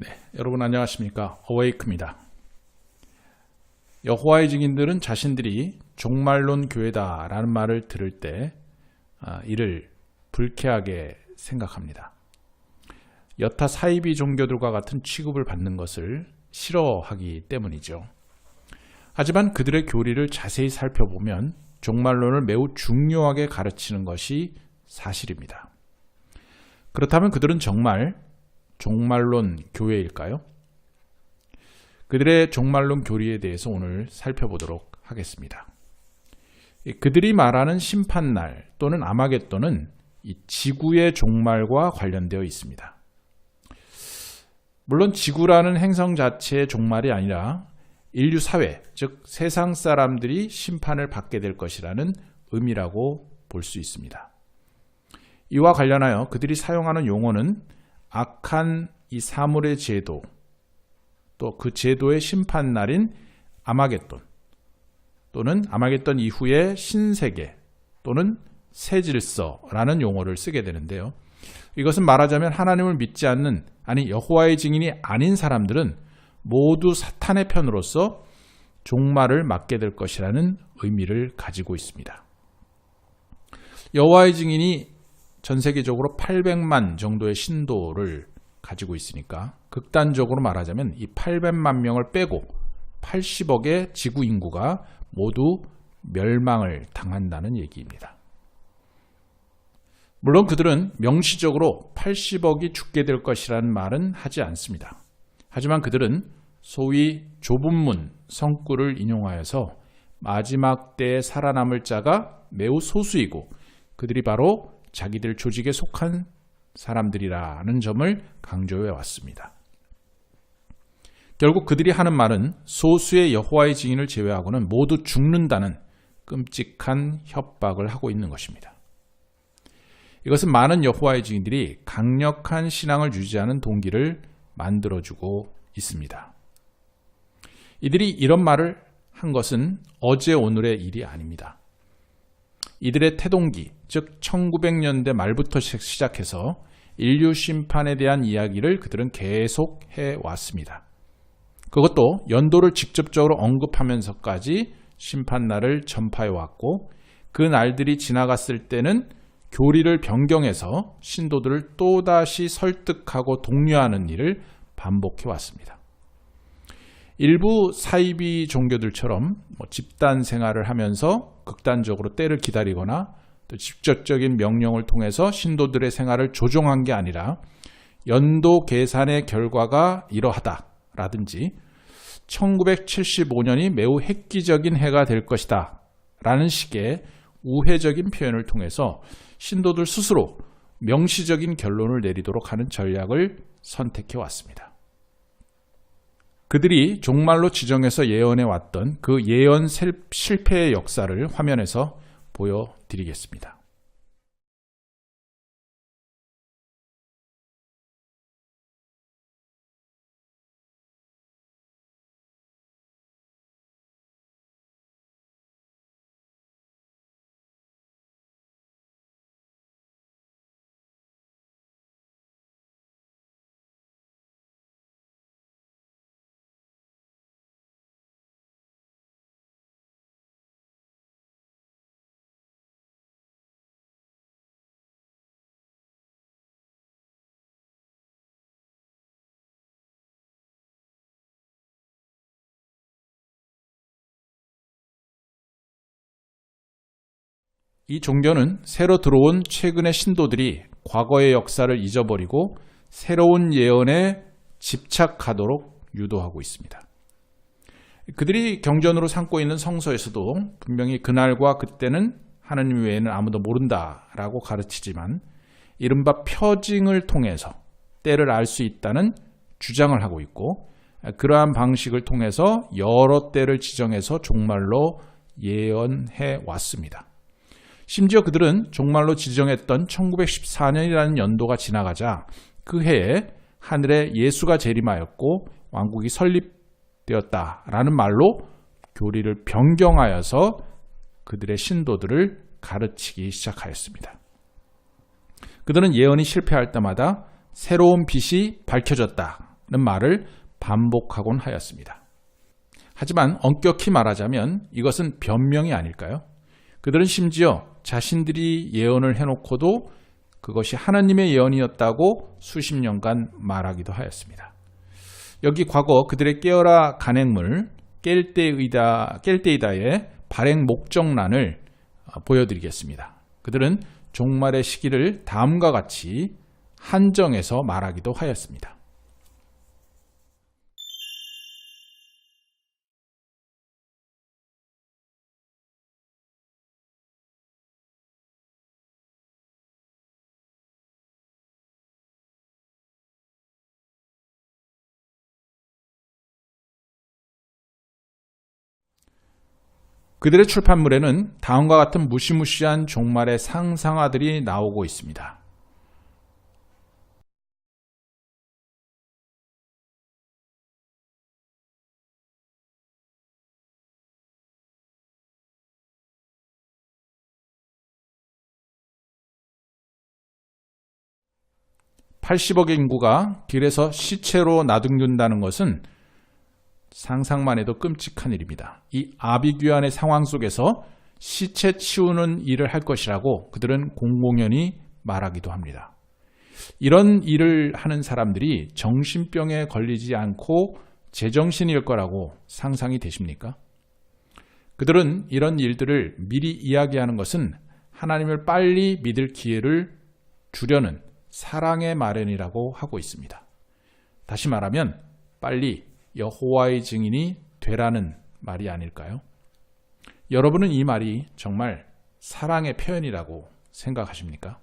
네, 여러분 안녕하십니까? 어웨이크입니다. 여호와의 증인들은 자신들이 종말론 교회다라는 말을 들을 때 이를 불쾌하게 생각합니다. 여타 사이비 종교들과 같은 취급을 받는 것을 싫어하기 때문이죠. 하지만 그들의 교리를 자세히 살펴보면 종말론을 매우 중요하게 가르치는 것이 사실입니다. 그렇다면 그들은 정말 종말론 교회일까요? 그들의 종말론 교리에 대해서 오늘 살펴보도록 하겠습니다. 그들이 말하는 심판날 또는 아마겟돈은 이 지구의 종말과 관련되어 있습니다. 물론 지구라는 행성 자체의 종말이 아니라 인류 사회, 즉 세상 사람들이 심판을 받게 될 것이라는 의미라고 볼 수 있습니다. 이와 관련하여 그들이 사용하는 용어는 악한 이 사물의 제도, 또 그 제도의 심판날인 아마겟돈, 또는 아마겟돈 이후의 신세계, 또는 새질서라는 용어를 쓰게 되는데요. 이것은 말하자면 하나님을 믿지 않는, 아니 여호와의 증인이 아닌 사람들은 모두 사탄의 편으로서 종말을 맞게 될 것이라는 의미를 가지고 있습니다. 여호와의 증인이 전 세계적으로 800만 정도의 신도를 가지고 있으니까 극단적으로 말하자면 이 800만 명을 빼고 80억의 지구 인구가 모두 멸망을 당한다는 얘기입니다. 물론 그들은 명시적으로 80억이 죽게 될 것이라는 말은 하지 않습니다. 하지만 그들은 소위 좁은 문 성구를 인용하여서 마지막 때에 살아남을 자가 매우 소수이고 그들이 바로 자기들 조직에 속한 사람들이라는 점을 강조해 왔습니다. 결국 그들이 하는 말은 소수의 여호와의 증인을 제외하고는 모두 죽는다는 끔찍한 협박을 하고 있는 것입니다. 이것은 많은 여호와의 증인들이 강력한 신앙을 유지하는 동기를 만들어주고 있습니다. 이들이 이런 말을 한 것은 어제 오늘의 일이 아닙니다. 이들의 태동기, 즉 1900년대 말부터 시작해서 인류 심판에 대한 이야기를 그들은 계속 해왔습니다. 그것도 연도를 직접적으로 언급하면서까지 심판날을 전파해왔고 그 날들이 지나갔을 때는 교리를 변경해서 신도들을 또다시 설득하고 독려하는 일을 반복해왔습니다. 일부 사이비 종교들처럼 집단 생활을 하면서 극단적으로 때를 기다리거나 또 직접적인 명령을 통해서 신도들의 생활을 조종한 게 아니라 연도 계산의 결과가 이러하다라든지 1975년이 매우 획기적인 해가 될 것이다 라는 식의 우회적인 표현을 통해서 신도들 스스로 명시적인 결론을 내리도록 하는 전략을 선택해 왔습니다. 그들이 종말로 지정해서 예언해 왔던 그 예언 실패의 역사를 화면에서 보여드리겠습니다. 이 종교는 새로 들어온 최근의 신도들이 과거의 역사를 잊어버리고 새로운 예언에 집착하도록 유도하고 있습니다. 그들이 경전으로 삼고 있는 성서에서도 분명히 그날과 그때는 하나님 외에는 아무도 모른다라고 가르치지만 이른바 표징을 통해서 때를 알 수 있다는 주장을 하고 있고 그러한 방식을 통해서 여러 때를 지정해서 종말로 예언해 왔습니다. 심지어 그들은 종말로 지정했던 1914년이라는 연도가 지나가자 그 해에 하늘에 예수가 재림하였고 왕국이 설립되었다라는 말로 교리를 변경하여서 그들의 신도들을 가르치기 시작하였습니다. 그들은 예언이 실패할 때마다 새로운 빛이 밝혀졌다라는 말을 반복하곤 하였습니다. 하지만 엄격히 말하자면 이것은 변명이 아닐까요? 그들은 심지어 자신들이 예언을 해놓고도 그것이 하나님의 예언이었다고 수십 년간 말하기도 하였습니다. 여기 과거 그들의 깨어라 간행물 깰때이다의 발행 목적란을 보여드리겠습니다. 그들은 종말의 시기를 다음과 같이 한정해서 말하기도 하였습니다. 그들의 출판물에는 다음과 같은 무시무시한 종말의 상상화들이 나오고 있습니다. (80억의) 인구가 길에서 시체로 나둥든다는 것은 상상만 해도 끔찍한 일입니다. 이 아비규환의 상황 속에서 시체 치우는 일을 할 것이라고 그들은 공공연히 말하기도 합니다. 이런 일을 하는 사람들이 정신병에 걸리지 않고 제정신일 거라고 상상이 되십니까? 그들은 이런 일들을 미리 이야기하는 것은 하나님을 빨리 믿을 기회를 주려는 사랑의 마련이라고 하고 있습니다. 다시 말하면 빨리 여호와의 증인이 되라는 말이 아닐까요? 여러분은 이 말이 정말 사랑의 표현이라고 생각하십니까?